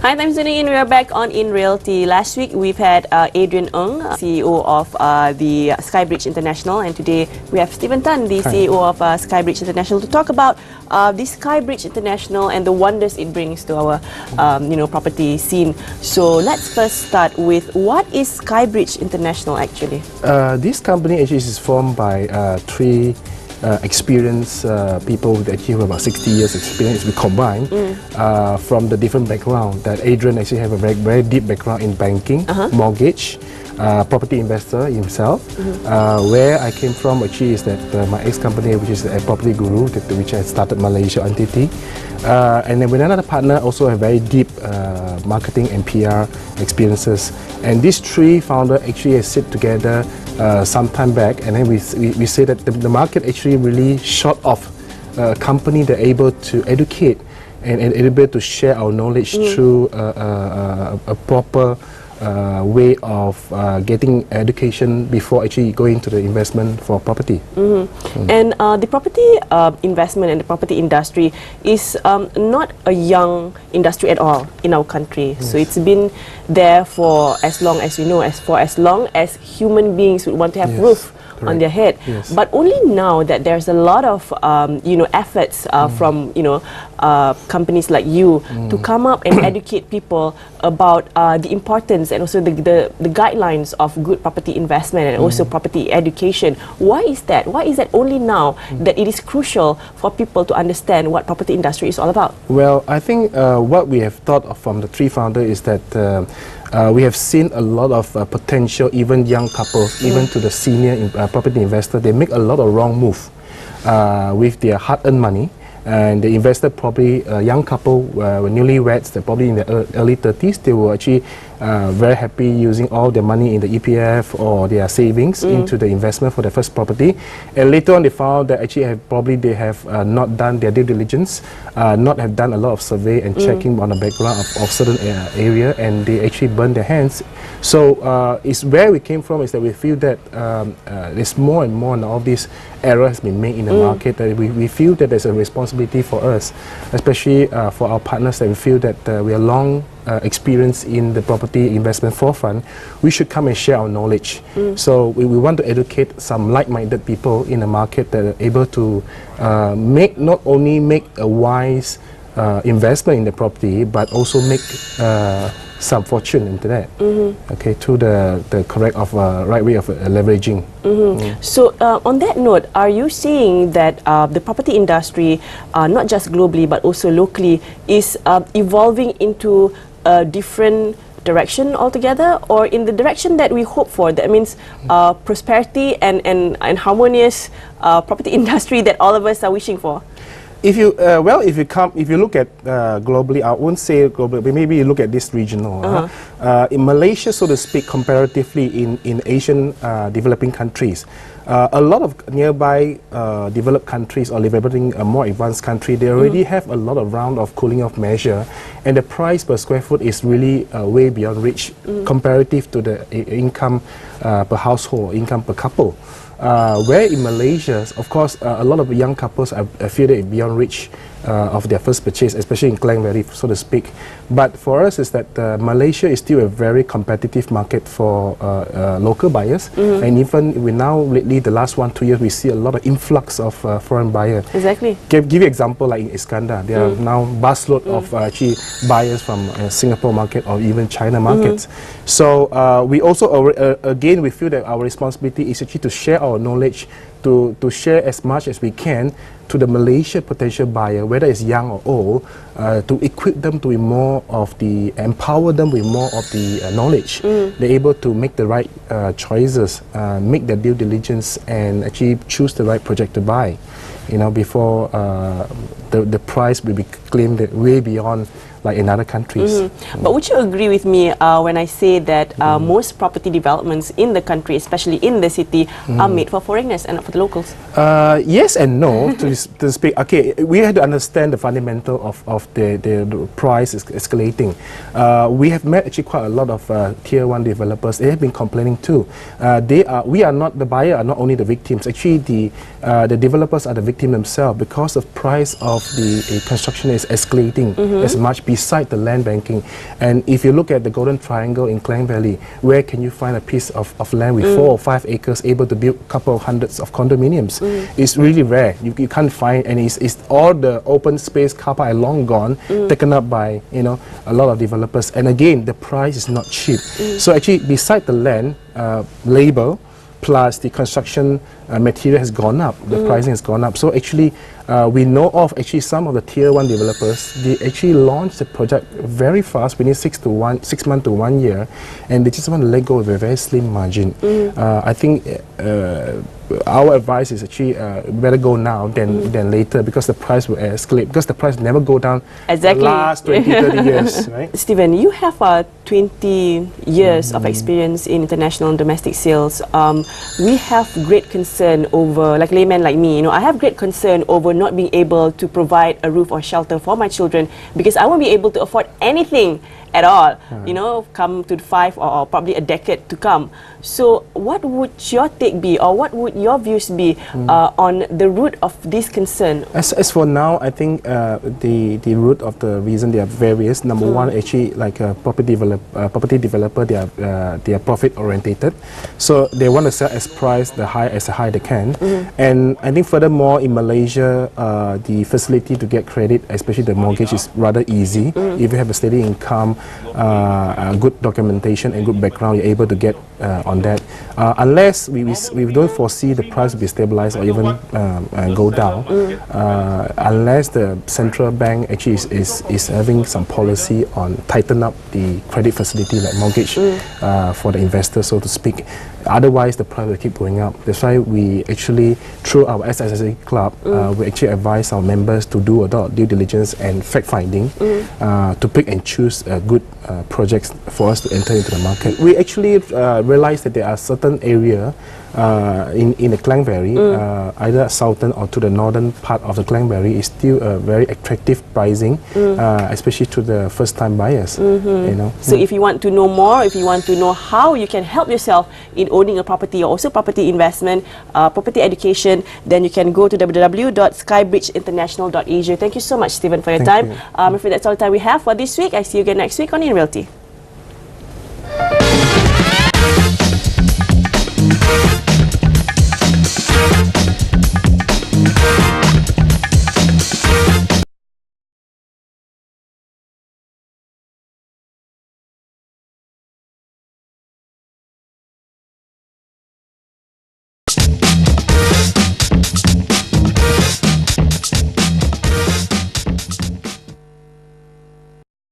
Hi, I'm tuning in. We are back on InRealty. Last week we've had Adrian Ng, CEO of the SkyBridge International, and today we have Stephen Tan, the CEO of SkyBridge International, to talk about the SkyBridge International and the wonders it brings to our property scene. So let's first start with, what is SkyBridge International actually? This company actually is formed by three experienced people that actually have about 60 years experience. We combine from the different background. That Adrian actually have a very deep background in banking, mortgage, property investor himself. Where I came from actually is that my ex-company, which is a property guru, which I started Malaysia entity. And then with another partner, also have very deep marketing and PR experiences. And these three founders actually sit together some time back, and then we say that the market actually really short of a company that are able to educate and able to share our knowledge through a proper way of getting education before actually going to the investment for property. And the property investment and the property industry is not a young industry at all in our country. So it's been there for as long as we know, for as long as human beings would want to have roof on their head. But only now that there's a lot of efforts from companies like you to come up and educate people about the importance and also the guidelines of good property investment and also property education. Why is that? Why is that only now that it is crucial for people to understand what property industry is all about? Well, I think what we have thought of from the three founders is that we have seen a lot of potential, even young couples, even to the senior property investor. They make a lot of wrong move with their hard-earned money. And the investor, probably a young couple, were newlyweds, they're probably in their early 30s. They were actually very happy using all their money in the EPF or their savings into the investment for their first property. And later on they found that actually they have not done their due diligence, not have done a lot of survey and checking on the background of certain area, and they actually burn their hands. So it's where we came from, is that we feel that there's more and more now of this error has been made in the market, that we feel that there's a responsibility for us, especially for our partners, that we feel that we are long experience in the property investment forefront. We should come and share our knowledge. So we want to educate some like-minded people in the market that are able to not only make a wise investment in the property, but also make some fortune into that. Okay, through the correct of right way of leveraging. So on that note, are you seeing that the property industry, not just globally but also locally, is evolving into a different direction altogether, or in the direction that we hope for? That means prosperity and harmonious property industry that all of us are wishing for. If you look at globally, I won't say globally, but maybe you look at this regional. In Malaysia, so to speak, comparatively in Asian developing countries, a lot of nearby developed countries or developing a more advanced country, they already have a lot of round of cooling off measure, and the price per square foot is really way beyond reach comparative to the income per household, income per couple. Where in Malaysia, of course, a lot of young couples feel that it's beyond reach of their first purchase, especially in Klang Valley, so to speak. But for us is that Malaysia is still a very competitive market for local buyers, and even we now lately, the last 1-2 years, we see a lot of influx of foreign buyers. Exactly. Give you example like in Iskandar, there are now busload of actually buyers from Singapore market or even China markets. So we also again we feel that our responsibility is actually to share our knowledge, to share as much as we can to the Malaysia potential buyer, whether it's young or old, to equip them to be more of empower them with more of the knowledge. They're able to make the right choices, make their due diligence, and actually choose the right project to buy, before the price will be claimed way beyond like in other countries. But would you agree with me when I say that most property developments in the country, especially in the city, are made for foreigners and not for for the locals? Yes and no, to speak. Okay, we had to understand the fundamental of the price escalating. We have met actually quite a lot of tier 1 developers. They have been complaining too. We are not, the buyer are not only the victims. Actually, the developers are the victim themselves because the price of the construction is escalating as much beside the land banking. And if you look at the Golden Triangle in Klang Valley, where can you find a piece of land with 4 or 5 acres able to build a couple of hundreds of condominiums? It's really rare. You can't find, and it's all the open space car park are long gone, taken up by a lot of developers. And again, the price is not cheap. So actually, beside the land, labor plus the construction material has gone up, the pricing has gone up. So actually, we know of actually some of the tier 1 developers, they actually launched the project very fast, within 6 months to 1 year, and they just want to let go with a very slim margin. I think our advice is actually better go now than later, because the price will escalate, because the price never go down the last 20-30 years, right? Stephen, you have 20 years of experience in international and domestic sales. We have great concern over, like layman like me, I have great concern over not being able to provide a roof or shelter for my children, because I won't be able to afford anything at all, come to 5 or probably a decade to come. So what would your take be, or what would your views be on the root of this concern? As for now, I think the root of the reason, there are various. Number one, actually, like a property developer, they are profit orientated, so they want to sell as high they can. And I think furthermore, in Malaysia, the facility to get credit, especially the mortgage, is rather easy. If you have a steady income, good documentation and good background, you're able to get on that. Unless we don't foresee the price to be stabilized or even go down, unless the central bank actually is having some policy on tighten up the credit facility, like mortgage for the investor, so to speak. Otherwise, the price will keep going up. That's why we actually, through our SSSA club, we actually advise our members to do a lot of due diligence and fact-finding to pick and choose good projects for us to enter into the market. We actually realized that there are certain areas in the Klang Valley, either southern or to the northern part of the Klang Valley, is still a very attractive pricing, especially to the first-time buyers. So if you want to know more, if you want to know how you can help yourself in owning a property, or also property investment, property education, then you can go to www.skybridgeinternational.asia. Thank you so much, Stephen, for your time. I'm afraid that's all the time we have for this week. I see you again next week on InRealty.